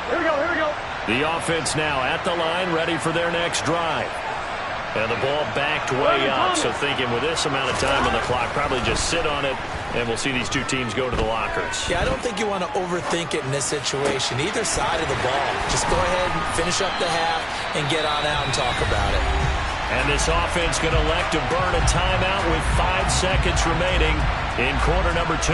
The offense now at the line, ready for their next drive. And the ball backed way up, so thinking with this amount of time on the clock, probably just sit on it, and we'll see these two teams go to the lockers. Yeah, I don't think you want to overthink it in this situation. Either side of the ball. Just go ahead and finish up the half and get on out and talk about it. And this offense going to elect to burn a timeout with 5 seconds remaining in quarter number 2.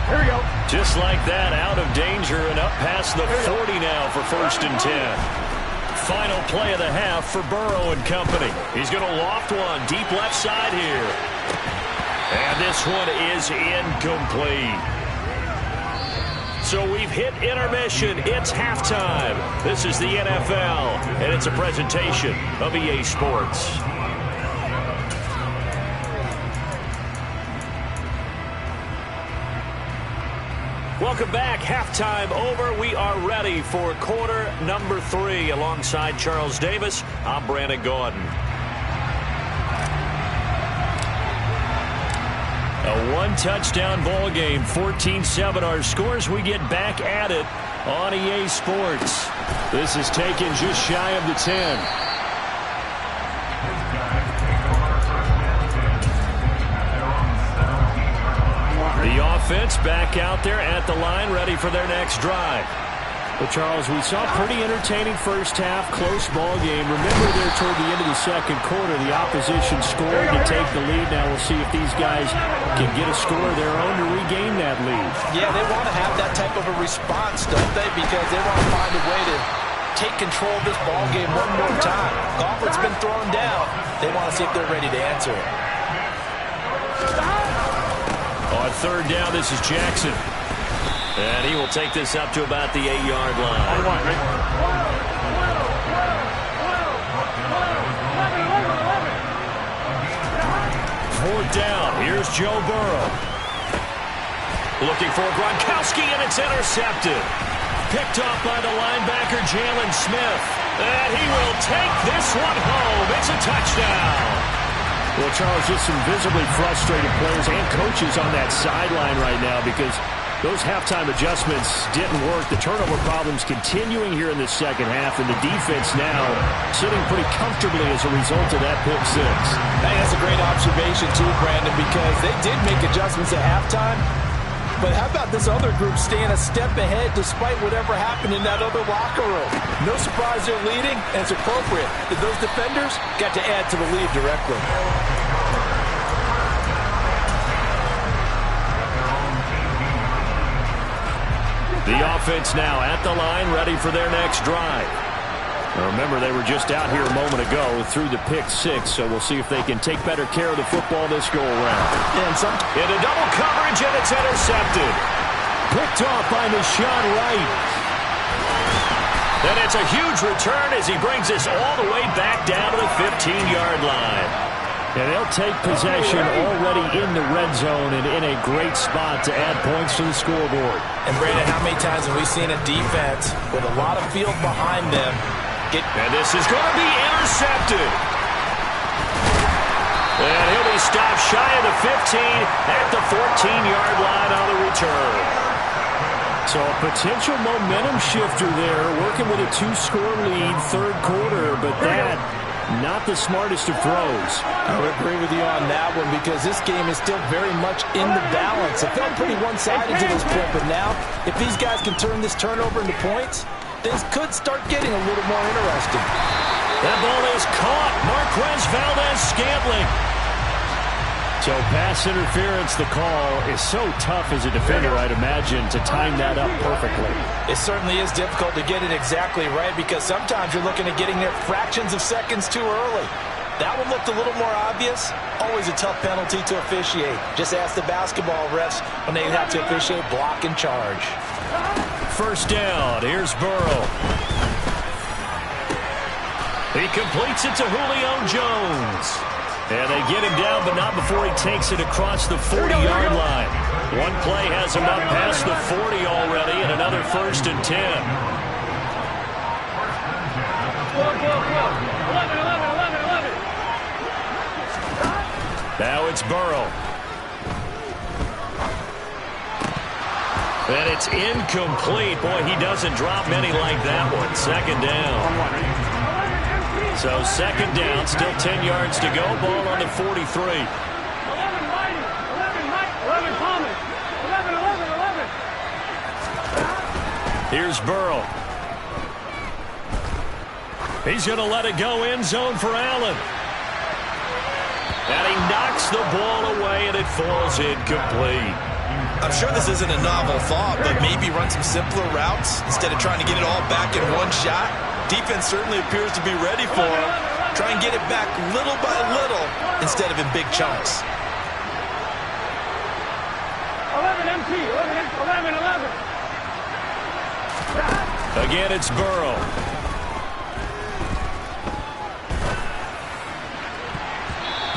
Here we go. Just like that, out of danger and up past the 40 now for 1st and 10. Final play of the half for Burrow and company. He's going to loft one deep left side here. And this one is incomplete. So we've hit intermission. It's halftime. This is the NFL, and it's a presentation of EA Sports. Welcome back. Halftime over. We are ready for quarter number 3. Alongside Charles Davis, I'm Brandon Gaudin. A one-touchdown ball game, 14-7 our scores. We get back at it on EA Sports. This is taken just shy of the 10. The offense back out there at the line, ready for their next drive. Well, Charles, we saw a pretty entertaining first half, close ball game. Remember there toward the end of the second quarter, the opposition scored to take the lead. Now we'll see if these guys can get a score of their own to regain that lead. Yeah, they want to have that type of a response, don't they? Because they want to find a way to take control of this ball game one more time. Gauntlet's been thrown down. They want to see if they're ready to answer it. On 3rd down, this is Jackson. And he will take this up to about the 8-yard line. 4th down. Here's Joe Burrow. Looking for Gronkowski, and it's intercepted. Picked off by the linebacker, Jalen Smith. And he will take this one home. It's a touchdown. Well, Charles, just some visibly frustrated players and coaches on that sideline right now because those halftime adjustments didn't work. The turnover problems continuing here in the second half, and the defense now sitting pretty comfortably as a result of that pick 6. Hey, that's a great observation too, Brandon, because they did make adjustments at halftime. But how about this other group staying a step ahead despite whatever happened in that other locker room? No surprise they're leading, and it's appropriate that those defenders got to add to the lead directly. The offense now at the line, ready for their next drive. Now remember, they were just out here a moment ago through the pick 6, so we'll see if they can take better care of the football this go-around. Into double coverage, and it's intercepted. Picked off by Deshaun Wright. And it's a huge return as he brings this all the way back down to the 15-yard line. And they'll take possession already in the red zone and in a great spot to add points to the scoreboard. And, Brandon, how many times have we seen a defense with a lot of field behind them? And this is going to be intercepted. And he'll be stopped shy of the 15 at the 14-yard line on the return. So a potential momentum shifter there, working with a 2-score lead, 3rd quarter, but that not the smartest of throws. I would agree with you on that one because this game is still very much in the balance. It felt pretty one-sided to this point, but now if these guys can turn this turnover into points, things could start getting a little more interesting. That ball is caught. Marquez Valdes-Scantling. So pass interference, the call is so tough as a defender, I'd imagine, to time that up perfectly. It certainly is difficult to get it exactly right because sometimes you're looking at getting there fractions of seconds too early. That one looked a little more obvious. Always a tough penalty to officiate. Just ask the basketball refs when they have to officiate block and charge. 1st down. Here's Burrow. He completes it to Julio Jones. And they get him down, but not before he takes it across the 40-yard line. One play has him up past the 40 already, and another 1st and 10. Now it's Burrow. And it's incomplete. Boy, he doesn't drop many like that one. Second down. So second down, still 10 yards to go. Ball on the 43. Here's Burrow. He's going to let it go end zone for Allen. And he knocks the ball away, and it falls incomplete. I'm sure this isn't a novel thought, but maybe run some simpler routes instead of trying to get it all back in one shot. Defense certainly appears to be ready for him. Try and get it back little by little instead of in big chunks. 11 MT, 11. Again, it's Burrow.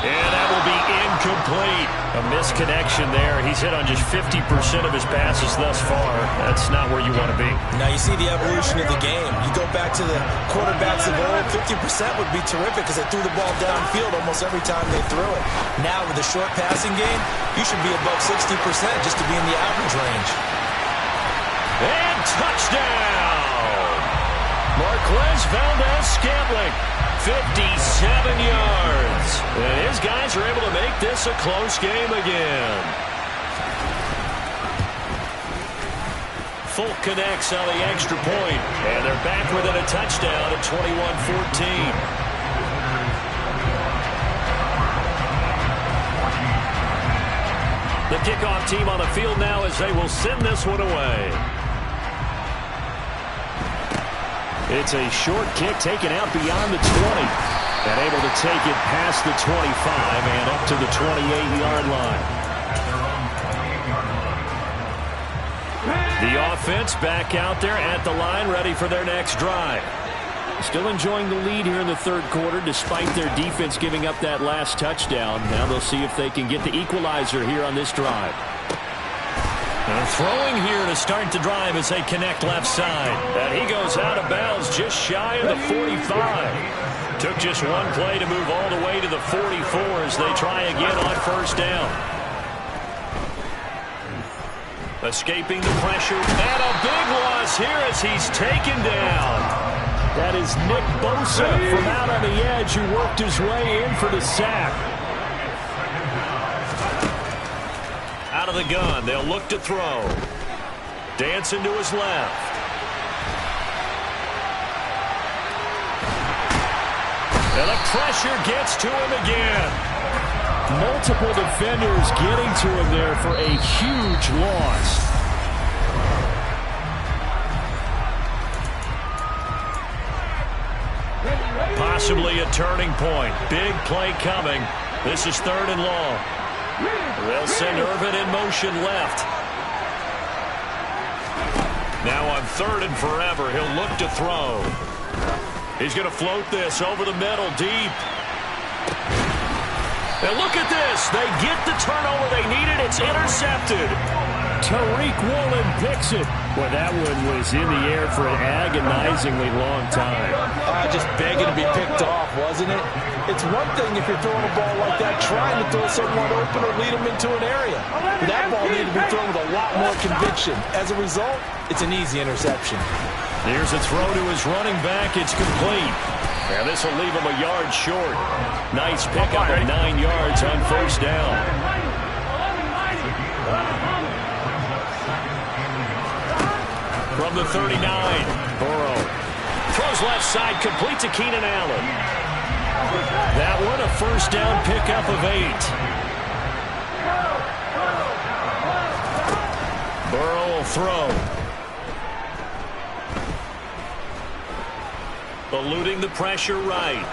And that will be incomplete. A misconnection there. He's hit on just 50% of his passes thus far. That's not where you want to be. Now you see the evolution of the game. You go back to the quarterbacks of old, 50% would be terrific because they threw the ball downfield almost every time they threw it. Now with the short passing game, you should be above 60% just to be in the average range. And touchdown! Marquez Valdez-Scantling, 57 yards. And his guys are able to make this a close game again. Folk connects on the extra point, and they're back within a touchdown at 21-14. The kickoff team on the field now as they will send this one away. It's a short kick taken out beyond the 20. And able to take it past the 25 and up to the 28-yard line. The offense back out there at the line, ready for their next drive. Still enjoying the lead here in the third quarter despite their defense giving up that last touchdown. Now they'll see if they can get the equalizer here on this drive. And throwing here to start the drive as they connect left side. And he goes out of bounds just shy of the 45. Took just one play to move all the way to the 44 as they try again on first down. Escaping the pressure. And a big loss here as he's taken down. That is Nick Bosa from out on the edge who worked his way in for the sack. Out of the gun, they'll look to throw. Dancing to his left. And the pressure gets to him again. Multiple defenders getting to him there for a huge loss. Possibly a turning point. Big play coming. This is third and long. They'll send Irvin in motion left. Now on third and forever, he'll look to throw. He's going to float this over the middle, deep. And look at this. They get the turnover they needed. It's intercepted. Tariq Woolen picks it. Boy, that one was in the air for an agonizingly long time. Just begging to be picked off, wasn't it? It's one thing if you're throwing a ball like that, trying to throw someone open or lead them into an area. That ball needed to be thrown with a lot more conviction. As a result, it's an easy interception. Here's a throw to his running back. It's complete. And this will leave him a yard short. Nice pickup of 9 yards on first down. From the 39, Burrow throws left side, complete to Keenan Allen. That one a first down pickup of 8. Burrow will throw. Eluding the pressure right.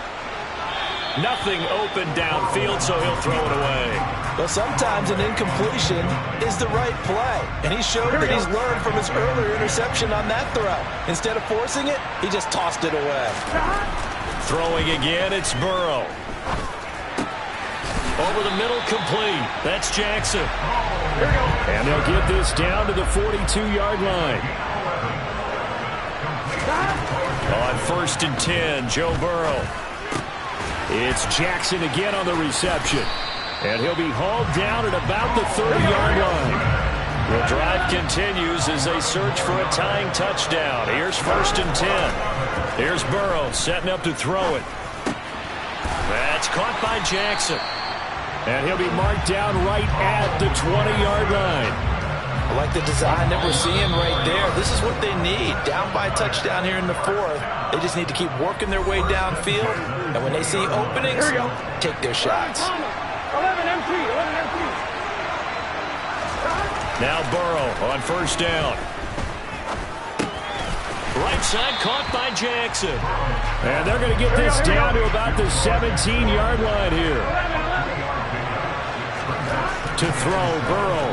Nothing open downfield, so he'll throw it away. Well, sometimes an incompletion is the right play. And he showed that he's learned from his earlier interception on that throw. Instead of forcing it, he just tossed it away. Throwing again, it's Burrow. Over the middle, complete. That's Jackson. And they'll get this down to the 42-yard line. On first and 10, Joe Burrow. It's Jackson again on the reception. And he'll be hauled down at about the 30-yard line. The drive continues as they search for a tying touchdown. Here's 1st and 10. Here's Burrow setting up to throw it. That's caught by Jackson. And he'll be marked down right at the 20-yard line. I like the design that we're seeing right there. This is what they need. Down by a touchdown here in the 4th. They just need to keep working their way downfield. And when they see openings, take their shots. 11 MT, 11 MT. Now Burrow on 1st down. Right side caught by Jackson. And they're going to get this down to about the 17-yard line here. To throw, Burrow.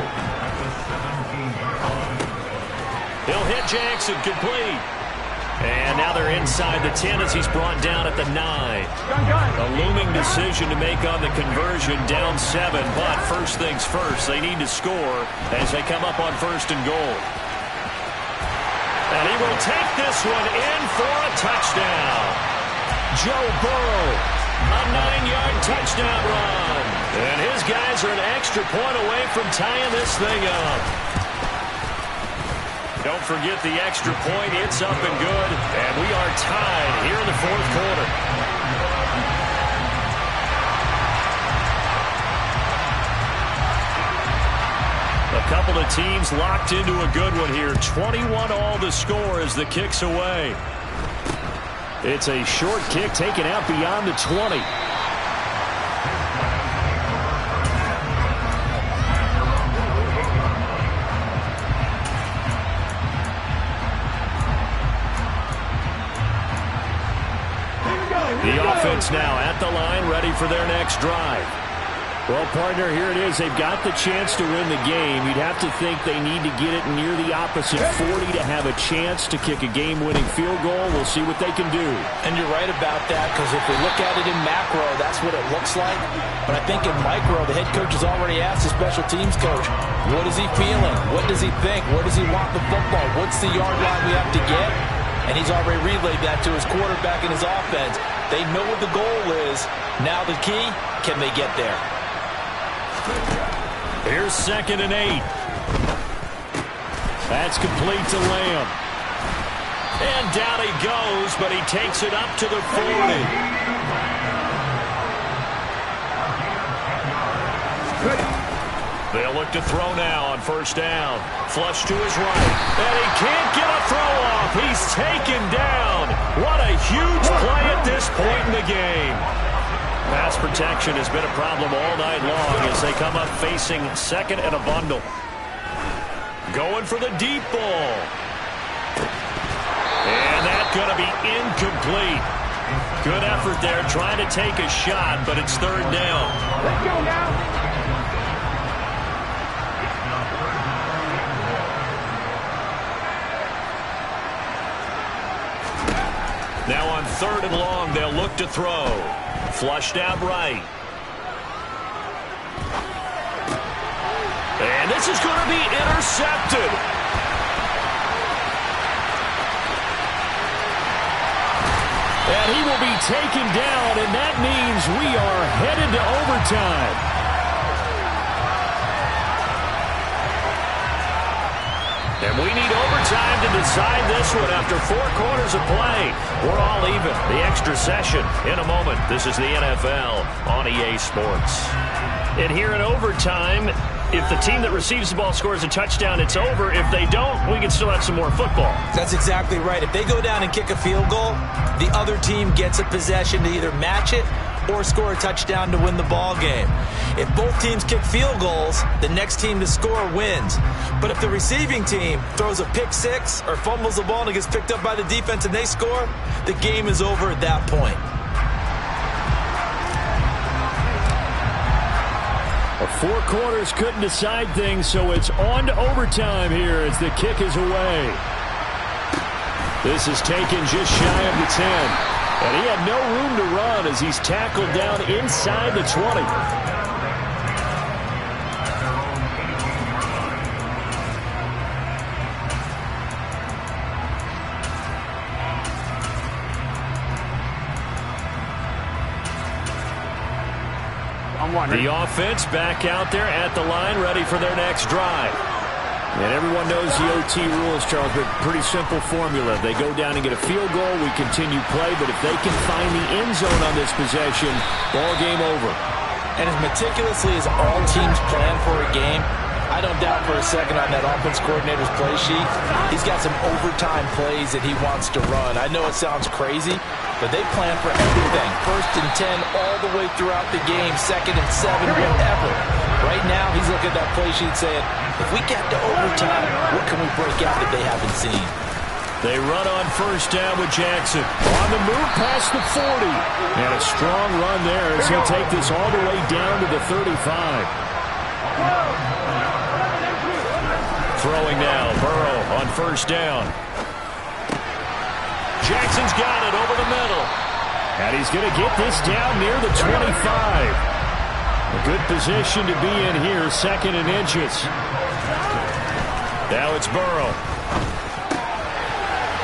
He'll hit Jackson, complete. And now they're inside the 10 as he's brought down at the 9. A looming decision to make on the conversion, down 7. But first things first, they need to score as they come up on 1st and goal. And he will take this one in for a touchdown. Joe Burrow, a 9-yard touchdown run. And his guys are an extra point away from tying this thing up. Don't forget the extra point. It's up and good. And we are tied here in the 4th quarter. A couple of teams locked into a good one here. 21 all the score as the kick's away. It's a short kick taken out beyond the 20. The offense now at the line, ready for their next drive. Well, partner, here it is. They've got the chance to win the game. You'd have to think they need to get it near the opposite 40 to have a chance to kick a game-winning field goal. We'll see what they can do. And you're right about that, because if we look at it in macro, that's what it looks like. But I think in micro, the head coach has already asked the special teams coach, what is he feeling? What does he think? Where does he want the football? What's the yard line we have to get? And he's already relayed that to his quarterback and his offense. They know what the goal is. Now the key, can they get there? Here's 2nd and 8. That's complete to Lamb. And down he goes, but he takes it up to the 40. They'll look to throw now on 1st down. Flush to his right. And he can't get a throw off. He's taken down. What a huge play at this point in the game. Pass protection has been a problem all night long as they come up facing 2nd and a bundle. Going for the deep ball. And that's going to be incomplete. Good effort there trying to take a shot, but it's 3rd down. Let's go now. Now on 3rd and long, they'll look to throw. Flushed out right. And this is going to be intercepted. And he will be taken down, and that means we are headed to overtime. And we need overtime to decide this one after 4 quarters of play. We're all even. The extra session in a moment. This is the NFL on EA Sports. And here in overtime, if the team that receives the ball scores a touchdown, it's over. If they don't, we can still have some more football. That's exactly right. If they go down and kick a field goal, the other team gets a possession to either match it or score a touchdown to win the ball game. If both teams kick field goals, the next team to score wins. But if the receiving team throws a pick six or fumbles the ball and it gets picked up by the defense and they score, the game is over at that point. Well, 4 quarters couldn't decide things, so it's on to overtime here as the kick is away. This is taken just shy of the 10. And he had no room to run as he's tackled down inside the 20. The offense back out there at the line, ready for their next drive. And everyone knows the OT rules, Charles, but pretty simple formula. They go down and get a field goal, we continue play, but if they can find the end zone on this possession, ball game over. And as meticulously as all teams plan for a game, I don't doubt for a second on that offense coordinator's play sheet, he's got some overtime plays that he wants to run. I know it sounds crazy, but they plan for everything. 1st and 10 all the way throughout the game, 2nd and 7, whatever. Right now, he's looking at that play sheet saying, if we get to overtime, what can we break out that they haven't seen? They run on 1st down with Jackson. On the move past the 40. And a strong run there as he'll take this all the way down to the 35. Throwing now, Burrow on 1st down. Jackson's got it over the middle. And he's going to get this down near the 25. A good position to be in here, 2nd and inches. Now it's Burrow.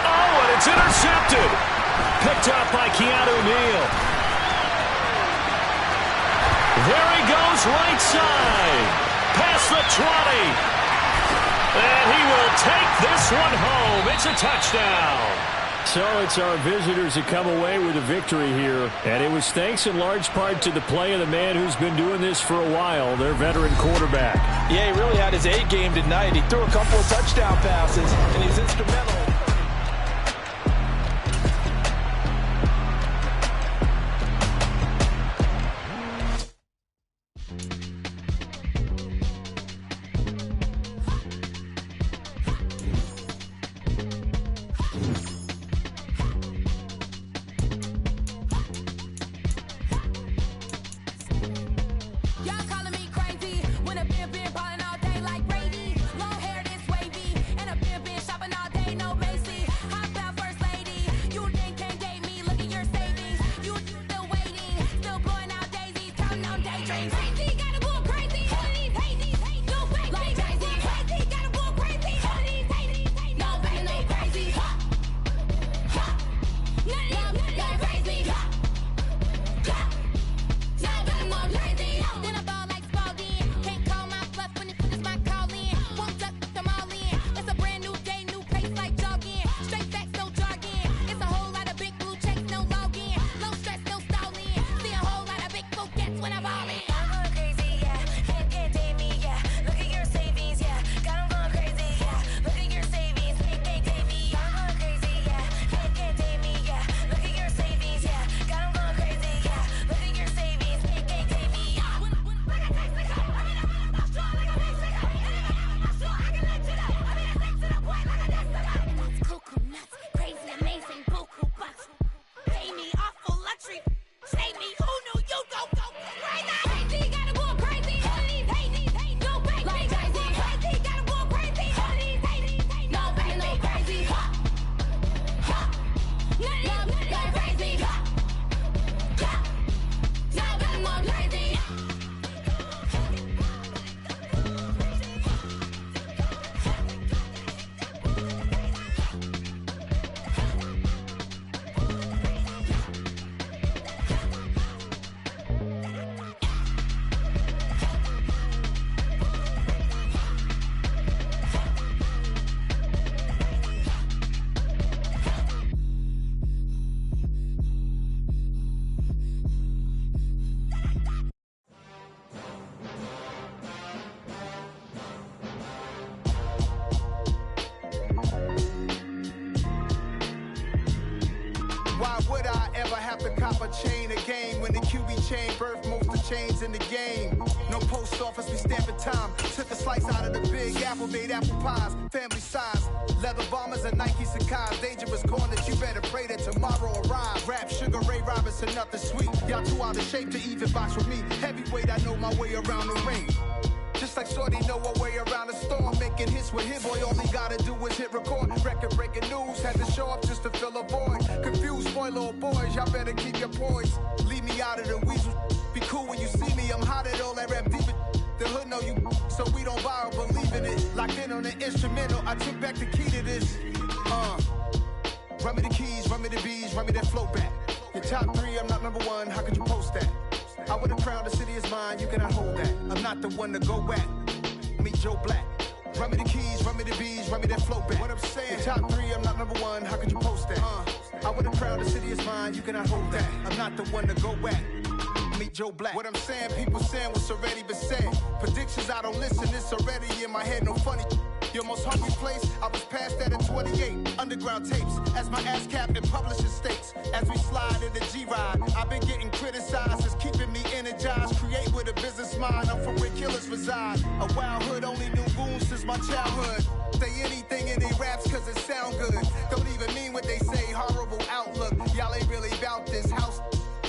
Oh, and it's intercepted. Picked up by Keanu Neal. There he goes, right side. Past the 20. And he will take this one home. It's a touchdown. So it's our visitors that come away with a victory here. And it was thanks in large part to the play of the man who's been doing this for a while, their veteran quarterback. Yeah, he really had his A game tonight. He threw a couple of touchdown passes, and he was instrumental. Cop a chain a game when the QB chain birth most of the chains in the game. No post office, we stamping time. Took a slice out of the big apple, made apple pies, family size. Leather bombers and Nike Sacai's. Dangerous corners, you better pray that tomorrow arrives. Rap, Sugar Ray Robinson, nothing sweet. Y'all too out of shape to even box with me. Heavyweight, I know my way around the ring. Just like Shorty know a way around the storm. Making hits with hit boy, all he gotta do is hit record. Record breaking news, had to show up just to fill a void. Confused, spoiled little boys, y'all better keep your poise. Leave me out of the weasel. Be cool when you see me, I'm hot at all that rap deep. The hood know you, so we don't borrow, believe in it. Locked in on the instrumental, I took back the key to this. Run me the keys, run me the bees, run me that flow back. Your top three, I'm not number one, how could you post that? I would have crowned the city is mine, you cannot hold that. I'm not the one to go at. Meet Joe Black. Run me the keys, run me the bees, run me that flow back. What I'm saying, the top 3, I'm not number 1, how could you post that? I would have crowned the city is mine, you cannot hold that. I'm not the one to go back. Meet Joe Black. What I'm saying, people saying what's already been said. Predictions, I don't listen, it's already in my head, no funny. Your most hungry place, I was past that at 28. Underground tapes, as my ass cap in publishing states. As we slide in the G-Ride, I've been getting criticized, it's keeping me energized. Create with a business mind, I'm from where killers reside. A wild hood, only knew goons since my childhood. Say anything in they raps cause it sound good. Don't even mean what they say, horrible outlook. Y'all ain't really about this house.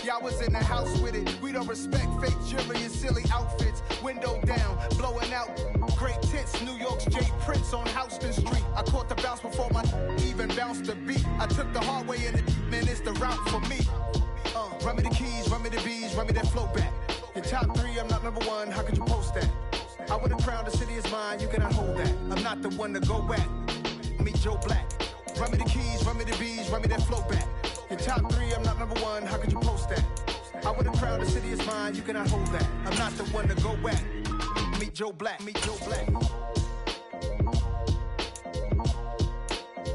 Y'all was in the house with it. We don't respect fake jewelry and silly outfits. Window down, blowing out great tits. New York's J. Prince on Houston Street. I caught the bounce before my even bounced the beat. I took the hard way and man, it's the route for me. Run me the keys, run me the bees, run me that flow back. Your top 3, I'm not number 1, how could you post that? I would have crowned the city is mine, you cannot hold that. I'm not the one to go back. Meet Joe Black. Run me the keys, run me the bees, run me that flow back. Your top 3, I'm not number 1, how could you post that? I would have crowned the city is mine, you cannot hold that. I'm not the one to go back. Meet Joe Black, meet Joe Black.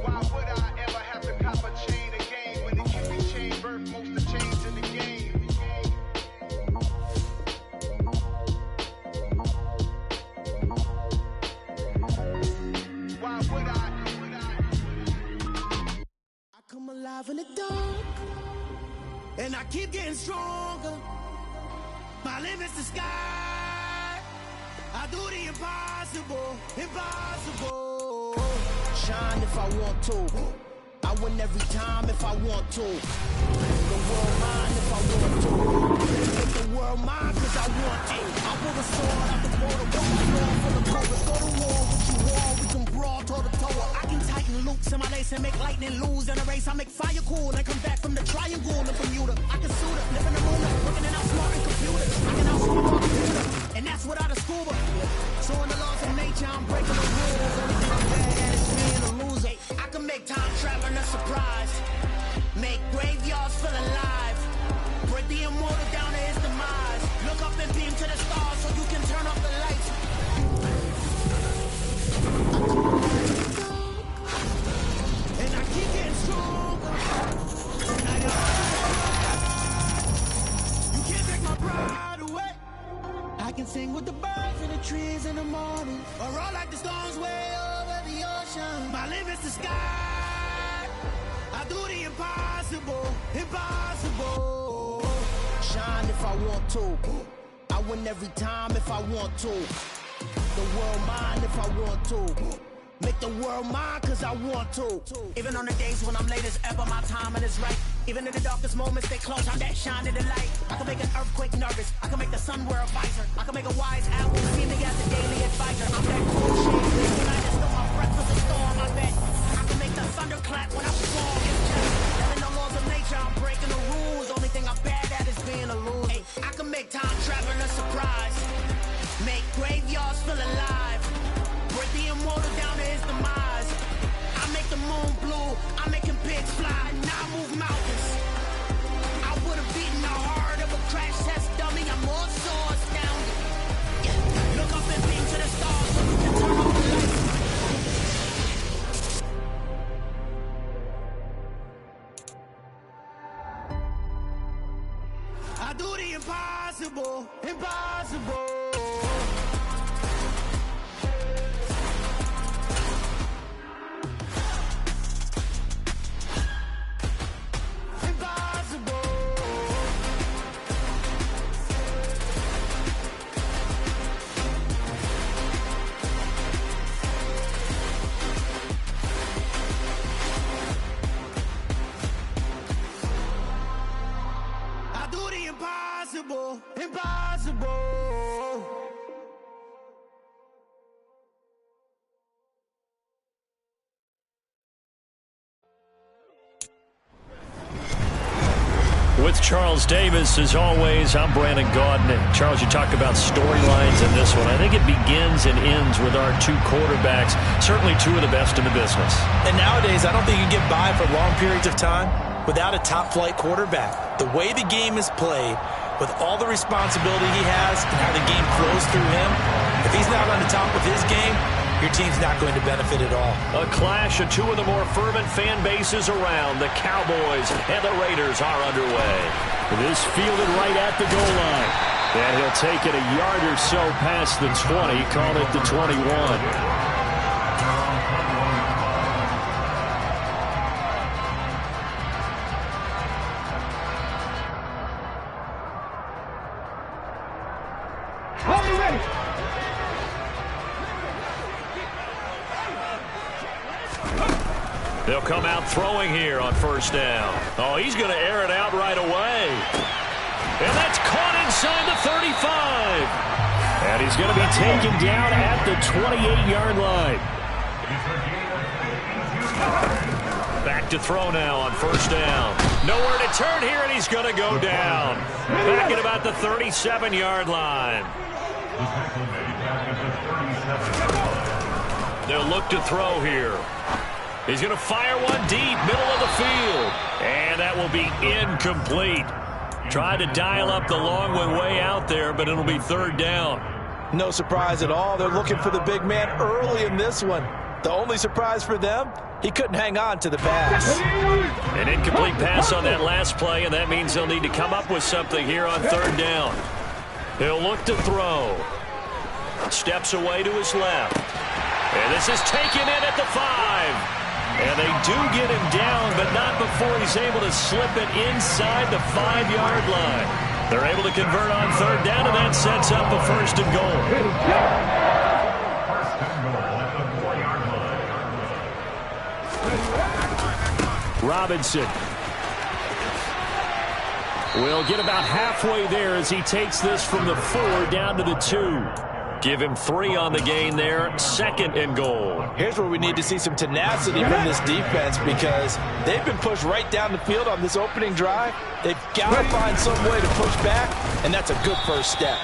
Why would I ever have to cop a chain again when the QB chain birthed most of the chains in the game? Why would I? Come alive in the dark, and I keep getting stronger. My limit's the sky. I do the impossible, impossible. Shine if I want to. I win every time if I want to. The world mine if I want to. Make the world mine cause I want to. I pull the sword out the border, walk the floor for the covers. Go to war with you war, we can brawl toe to toe. I can tighten loops in my lace and make lightning lose in a race. I make fire cool and come back from the triangle in Bermuda. I can suit up, live in the moon, working and outsmarting computers. I can outsmart my computer, and that's without a scuba. So in the laws of nature, I'm breaking the rules. Only thing I'm bad at is being a loser. I can make time traveling a surprise. Make graveyards feel alive. Break the immortal down to his demise. Look up and beam to the stars so you can turn off the lights. And I keep getting stronger. You can't take my pride away. I can sing with the birds and the trees in the morning, or roll like the storms way over the ocean. My limit's the sky. I do the impossible, impossible. Shine if I want to. I win every time if I want to. The world mine if I want to. Make the world mine cause I want to. Even on the days when I'm late as ever, my timing is right. Even in the darkest moments, stay close, I'm that shine in the light. I can make an earthquake nervous, I can make the sun wear a visor. I can make a wise owl see me as a daily advisor. I'm that cool shade, when I just know my breath was a storm, I bet. I can make the thunder clap when I perform. It's just telling the laws of nature, I'm breaking the rules. Only thing I'm bad at is being a loser. Hey, I can make time traveling a surprise. Make graveyards feel alive. Break the immortal down to his demise. I make the moon blue, I'm making pigs fly. Now I move mountains. I would have beaten the heart of a crash test dummy. I'm more so astounded. Yeah. Look up and beam to the stars so you can turn off the lights. I do the impossible, impossible. Impossible, impossible. With Charles Davis, as always, I'm Brandon Gaudin. And Charles, you talked about storylines in this one. I think it begins and ends with our two quarterbacks, certainly two of the best in the business. And nowadays, I don't think you get by for long periods of time without a top-flight quarterback. The way the game is played, with all the responsibility he has and how the game flows through him, if he's not on the top of his game, your team's not going to benefit at all. A clash of two of the more fervent fan bases around. The Cowboys and the Raiders are underway. This fielded right at the goal line. And he'll take it a yard or so past the 20, call it the 21. They'll come out throwing here on first down. Oh, he's going to air it out right away. And that's caught inside the 35. And he's going to be taken down at the 28-yard line. Back to throw now on first down. Nowhere to turn here, and he's going to go down. Back at about the 37-yard line. They'll look to throw here. He's going to fire one deep, middle of the field. And that will be incomplete. Tried to dial up the long way out there, but it'll be third down. No surprise at all. They're looking for the big man early in this one. The only surprise for them, he couldn't hang on to the pass. An incomplete pass on that last play, and that means they'll need to come up with something here on third down. He'll look to throw. Steps away to his left. And this is taken in at the 5. And they do get him down, but not before he's able to slip it inside the 5-yard line. They're able to convert on third down, and that sets up a first and goal. Robinson will get about halfway there as he takes this from the 4 down to the 2. Give him 3 on the gain there. Second and goal. Here's where we need to see some tenacity from this defense because they've been pushed right down the field on this opening drive. They've got to find some way to push back, and that's a good first step.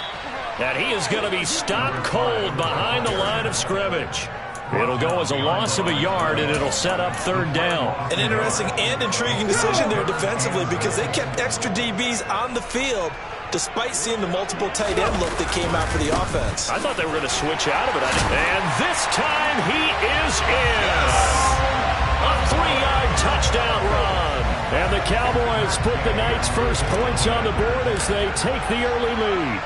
And he is going to be stopped cold behind the line of scrimmage. It'll go as a loss of a yard, and it'll set up third down. An interesting and intriguing decision there defensively because they kept extra DBs on the field despite seeing the multiple tight end look that came out for the offense. I thought they were going to switch out of it. And this time he is in. A 3-yard touchdown run. And the Cowboys put the night's first points on the board as they take the early lead.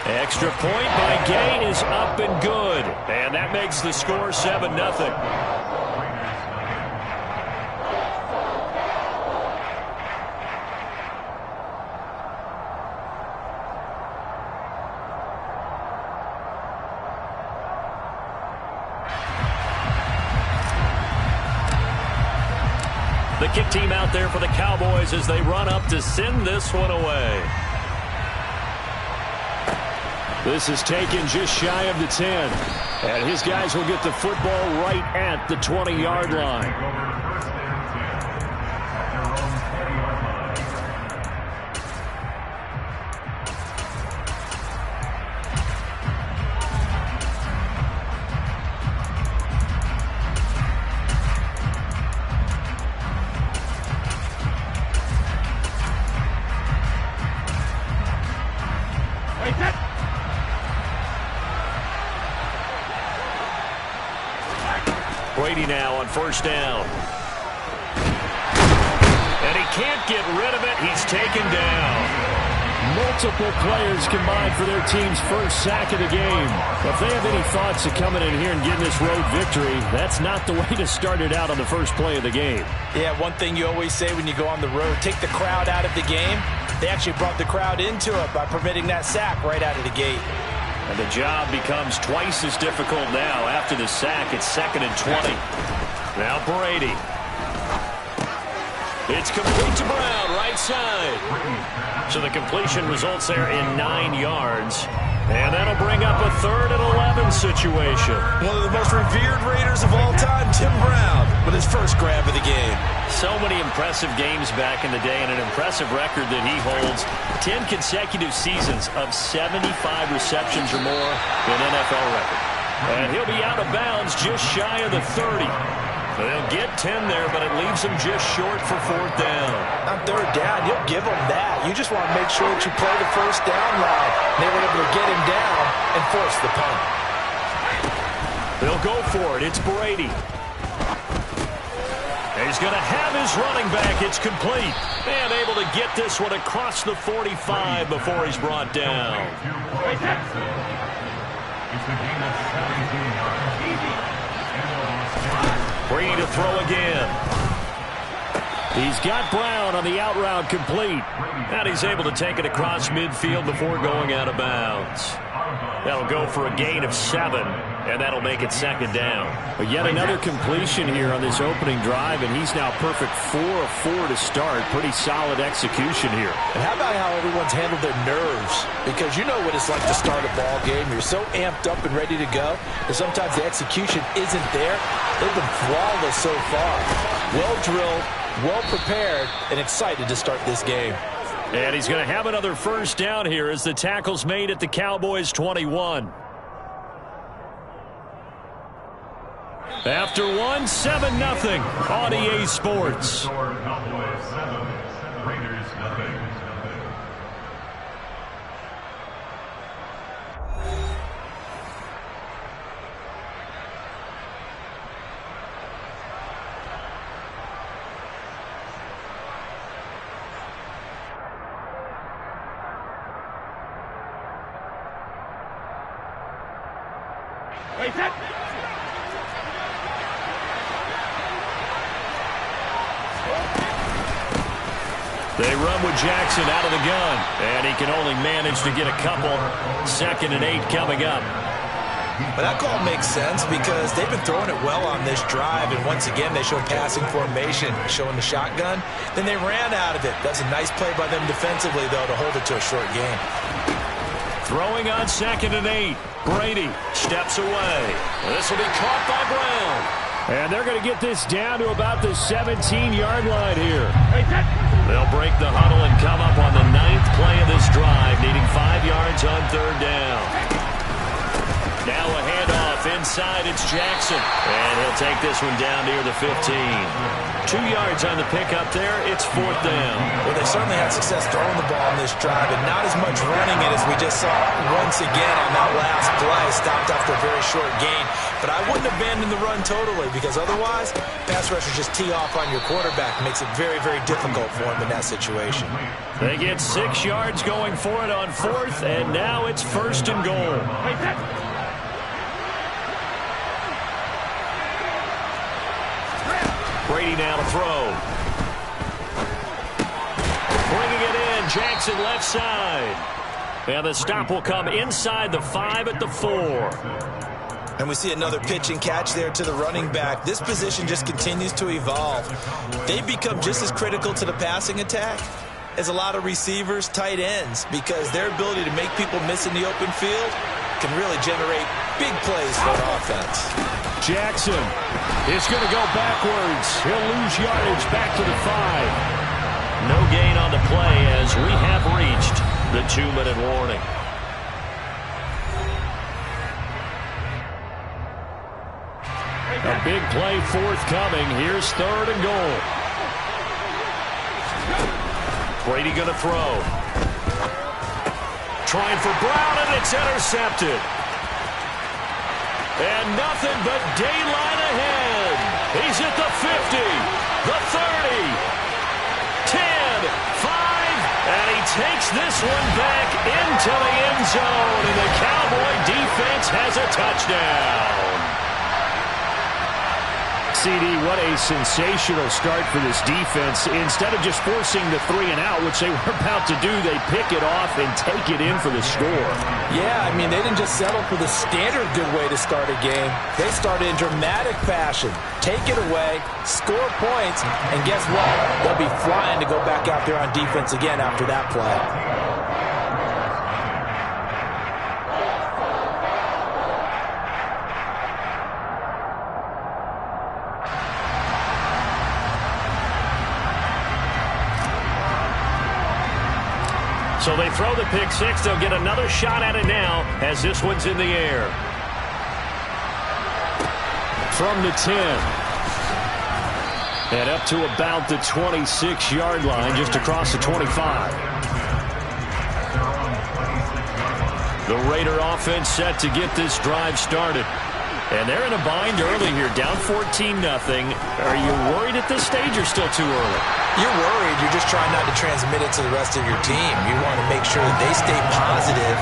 Extra point by Gain is up and good. And that makes the score 7-0. The kick team out there for the Cowboys as they run up to send this one away. This is taken just shy of the 10. And his guys will get the football right at the 20-yard line. Brady now on first down. And he can't get rid of it. He's taken down. Multiple players combined for their team's first sack of the game. If they have any thoughts of coming in here and getting this road victory, that's not the way to start it out on the first play of the game. Yeah, one thing you always say when you go on the road, take the crowd out of the game. They actually brought the crowd into it by permitting that sack right out of the gate. And the job becomes twice as difficult now after the sack. It's 2nd and 20. Now Brady. It's complete to Brown, right side. So the completion results there in 9 yards. And that'll bring up a 3rd and 11 situation. One of the most revered Raiders of all time, Tim Brown, with his first grab of the game. So many impressive games back in the day and an impressive record that he holds. 10 consecutive seasons of 75 receptions or more, an NFL record. And he'll be out of bounds just shy of the 30. They'll get 10 there, but it leaves them just short for 4th down. On 3rd down, you'll give them that. You just want to make sure that you play the first down line. They were get him down and force the punt. They'll go for it. It's Brady. He's going to have his running back. It's complete. And able to get this one across the 45 before he's brought down. Brady to throw again. He's got Brown on the out route complete. And he's able to take it across midfield before going out of bounds. That'll go for a gain of 7, and that'll make it second down. But yet another completion here on this opening drive, and he's now perfect 4 of 4 to start. Pretty solid execution here. And how about how everyone's handled their nerves? Because you know what it's like to start a ball game. You're so amped up and ready to go, and sometimes the execution isn't there. They've been flawless so far. Well drilled, well prepared, and excited to start this game. And he's going to have another first down here as the tackle's made at the Cowboys' 21. After 1, 7-0 on EA Sports. They run with Jackson out of the gun, and he can only manage to get a couple. 2nd and 8 coming up. But that call makes sense because they've been throwing it well on this drive, and once again they show passing formation, showing the shotgun. Then they ran out of it. That's a nice play by them defensively, though, to hold it to a short game. Throwing on 2nd and 8. Brady steps away. This will be caught by Brown. And they're going to get this down to about the 17-yard line here. They'll break the huddle and come up on the 9th play of this drive, needing 5 yards on 3rd down. Now a handoff inside. It's Jackson. And he'll take this one down near the 15. 2 yards on the pickup there. It's 4th down. Well, they certainly had success throwing the ball on this drive, and not as much running it as we just saw once again on that last play. Stopped after a very short gain. But I wouldn't abandon the run totally, because otherwise, pass rushers just tee off on your quarterback. It makes it very, very difficult for him in that situation. They get 6 yards going for it on 4th, and now it's 1st and goal. Brady now to throw. Bringing it in, Jackson left side. And the stop will come inside the 5 at the 4. And we see another pitch and catch there to the running back. This position just continues to evolve. They become just as critical to the passing attack as a lot of receivers, tight ends, because their ability to make people miss in the open field can really generate big plays for an offense. Jackson is going to go backwards. He'll lose yardage back to the 5. No gain on the play as we have reached the 2-minute warning. A big play forthcoming. Here's 3rd and goal. Brady going to throw. Trying for Brown, and it's intercepted. And nothing but daylight ahead. He's at the 50, the 30, 10, 5, and he takes this one back into the end zone, and the Cowboy defense has a touchdown. CD, what a sensational start for this defense. Instead of just forcing the 3 and out, which they were about to do, they pick it off and take it in for the score. Yeah, I mean, they didn't just settle for the standard good way to start a game. They started in dramatic fashion. Take it away, score points, and guess what? They'll be flying to go back out there on defense again after that play. So they throw the pick 6. They'll get another shot at it now as this one's in the air. From the 10. And up to about the 26-yard line, just across the 25. The Raider offense set to get this drive started. And they're in a bind early here, down 14-0. Are you worried at this stage or still too early? You're worried. You're just trying not to transmit it to the rest of your team. You want to make sure that they stay positive.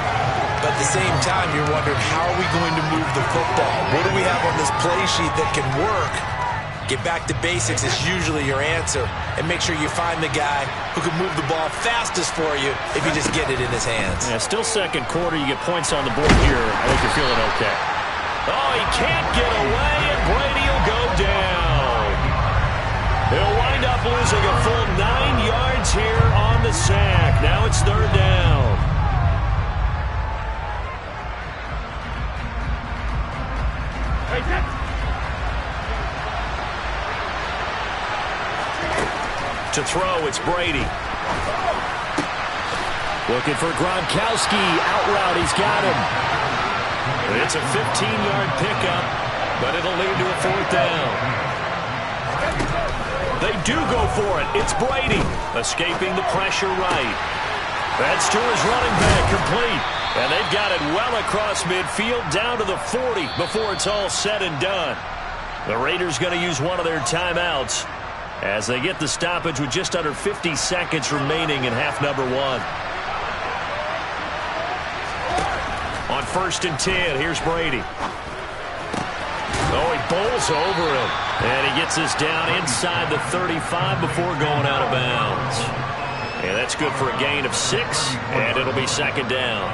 But at the same time, you're wondering, how are we going to move the football? What do we have on this play sheet that can work? Get back to basics is usually your answer. And make sure you find the guy who can move the ball fastest for you if you just get it in his hands. Yeah, still second quarter. You get points on the board here. I think you're feeling okay. Oh, he can't get away, and Brady will go down. He'll wind up losing a full 9 yards here on the sack. Now it's third down. To throw, it's Brady. Looking for Gronkowski. Out route, he's got him. It's a 15-yard pickup, but it'll lead to a fourth down. They do go for it. It's Brady, escaping the pressure right. That's to his running back, complete. And they've got it well across midfield, down to the 40 before it's all said and done. The Raiders going to use one of their timeouts as they get the stoppage with just under 50 seconds remaining in half number one. On 1st and 10, here's Brady. Oh, he bowls over him. And he gets this down inside the 35 before going out of bounds. And that's good for a gain of 6, and it'll be second down.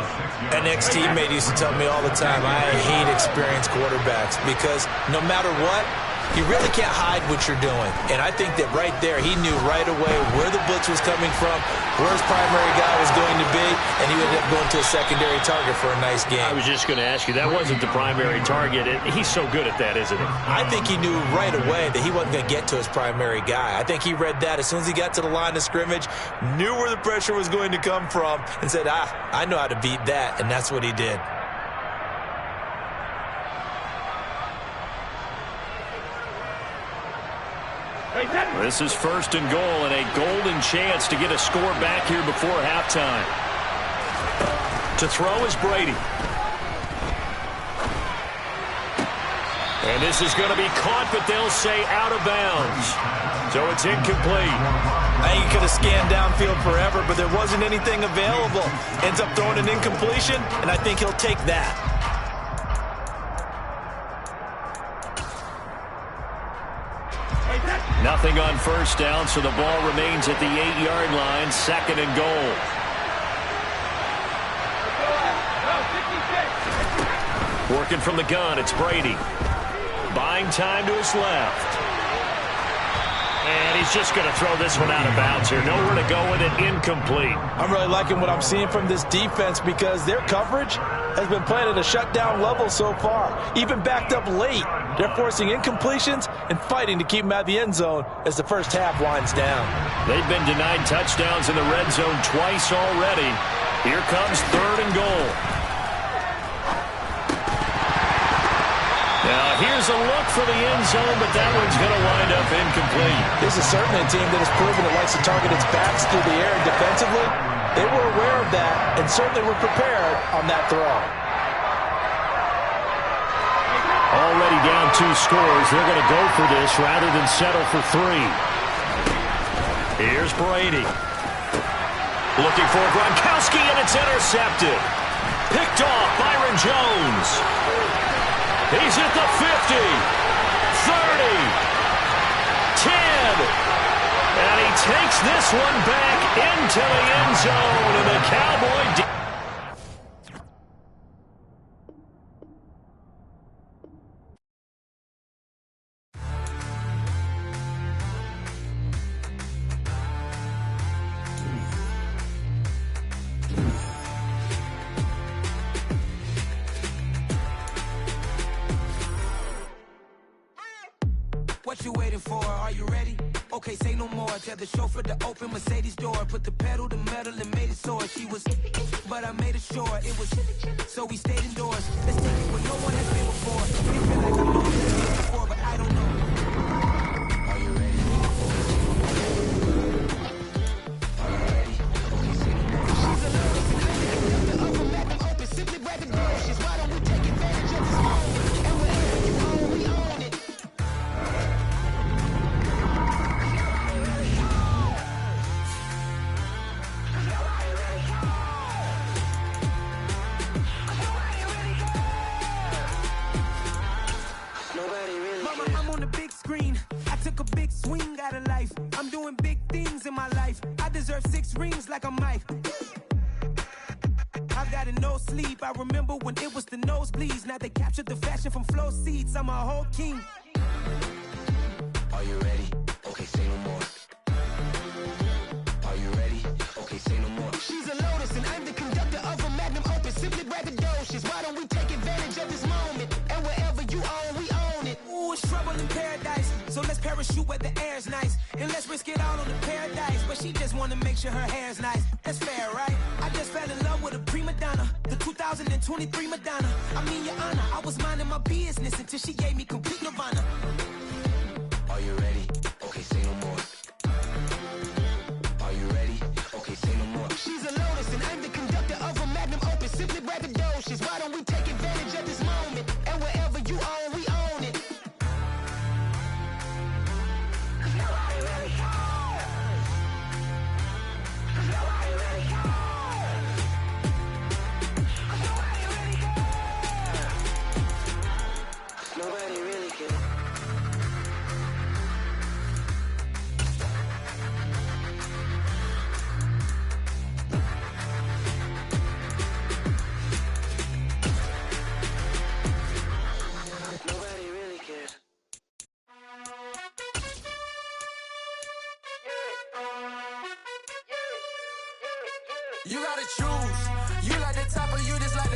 An ex-teammate used to tell me all the time, I hate experienced quarterbacks because no matter what, you really can't hide what you're doing. And I think that right there, he knew right away where the blitz was coming from, where his primary guy was going to be, and he would end up going to a secondary target for a nice game. I was just going to ask you, that wasn't the primary target. He's so good at that, isn't he? I think he knew right away that he wasn't going to get to his primary guy. I think he read that as soon as he got to the line of scrimmage, knew where the pressure was going to come from, and said, I know how to beat that, and that's what he did. This is 1st and goal, and a golden chance to get a score back here before halftime. To throw is Brady. And this is going to be caught, but they'll say out of bounds. So it's incomplete. I think he could have scanned downfield forever, but there wasn't anything available. Ends up throwing an incompletion, and I think he'll take that. Nothing on 1st down, so the ball remains at the 8-yard line, 2nd and goal. Working from the gun, it's Brady. Buying time to his left. And he's just going to throw this one out of bounds here. Nowhere to go with it, incomplete. I'm really liking what I'm seeing from this defense because their coverage has been playing at a shutdown level so far. Even backed up late. They're forcing incompletions and fighting to keep them out of the end zone as the first half winds down. They've been denied touchdowns in the red zone twice already. Here comes 3rd and goal. Now, here's a look for the end zone, but that one's going to wind up incomplete. This is certainly a team that has proven it likes to target its backs through the air defensively. They were aware of that and certainly were prepared on that throw. Already down 2 scores. They're going to go for this rather than settle for 3. Here's Brady. Looking for Gronkowski, and it's intercepted. Picked off Byron Jones. He's at the 50, 30, 10, and he takes this one back into the end zone, and the Cowboy... What you waiting for? Are you ready? Okay, say no more. Tell the chauffeur to open Mercedes door. Put the pedal to metal and made it soar. She was, but I made it sure it was. So we stayed indoors. Let's take it where no one has been before. It feel like I know this before, but I don't know. Are you ready? Are you ready? She's a little the oven back open. Simply no sleep. I remember when it was the nosebleeds. Now they captured the fashion from flow seats. I'm a whole king. Are you ready? Okay, say no more. Are you ready? Okay, say no more. She's a lotus and I'm the conductor of a magnum opus. Simply braggadocious. Why don't we take advantage of this moment? And wherever you own, we own it. Ooh, it's trouble in paradise. So let's parachute where the air's nice. And let's risk it all on the paradise. But she just wanna make sure her hair's nice. That's fair, right? I just fell in love with a prima donna. The 2023 Madonna. I mean, your honor, I was minding my business until she gave me complete nirvana. Are you ready? Okay, say no more. Are you ready? Okay, say no more. She's a lotus and I'm the conductor of a magnum opus. Simply braggadocious. Why don't we take advantage of this moment? And wherever you own, we own it. Nobody really cares. Nobody really cares. Nobody really cares. Nobody really cares. Nobody really cares. You gotta choose.